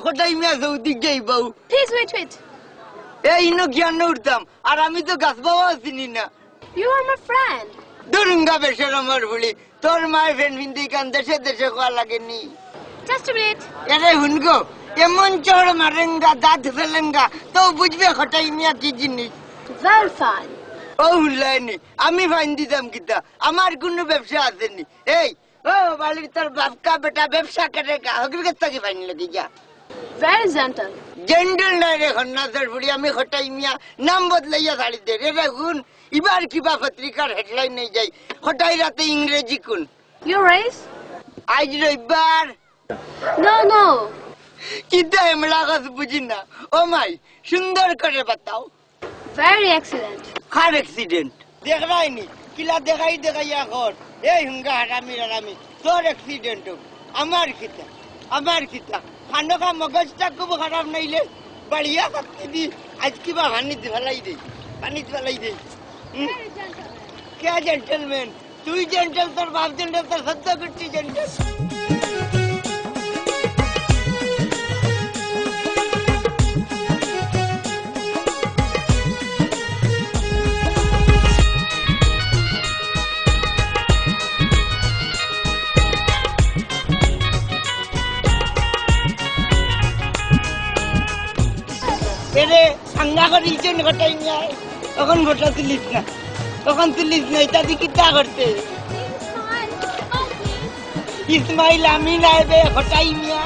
খটাই Mia Saudi যাইবাও Please wait. এই ইনো জ্ঞান উঠতাম আর আমি তো গাছ বাবা চিনি না You are my friend. দুরুঙ্গা বেশের আমার বলি তোর মায়ের ফ্রেন্ড হিন্দি কান দেশে দেশে কোয়া লাগেনি Just a minute. এরে হুনগো এমন চড় মারেঙ্গা দাঁত ফেলেঙ্গা তো বুঝবে খটাই মিয়া কি জিনিস Well fine. ও হুনলাইনি আমি ফাইন দিতাম কিতা আমার কোনো ব্যবসা আসেনি এই ও বাড়ির তোর বাপকা বেটা ব্যবসা করে কা হগির কাছ কি ফাইন লাগি যা Very gentle. জেন্ডল নাই রে খন্নাসের বুড়ি আমি খটাই মিয়া নাম বদলাইয়া ছাড়ি দে রে হুন এবার কিবা পত্রিকার হেডলাইন নেই যাই খটাই রাতে ইংরেজি কোন Your race? আজ রবিবার No. কিতা এমলা কাজ বুঝি না ও মাই সুন্দর করে বাতাও Very excellent. কার অ্যাক্সিডেন্ট দেখাইনি কিলা দেখাইয়া ঘর এই হুঙ্গা হারামি তোর অ্যাক্সিডেন্ট আমার কিতা খান্ডকা মগজটা খুব খারাপ নাইলে বাড়িয়া কাটতে দি আজ কিবা পানিতে ফেলাই দে Very gentle. কে জেন্টলম্যান তুই জেন্টল তোর বাপ জেন্টল তোর সত্য করছি জেন্টল এরে সাঙ্গা করে ইচেন ঘটাই নিয়ে তখন ঘটা তুলিস না এটা দিয়ে কিতা করতে It's fine. Oh, please. Ismail আমি নাই বে ঘটাই মিয়া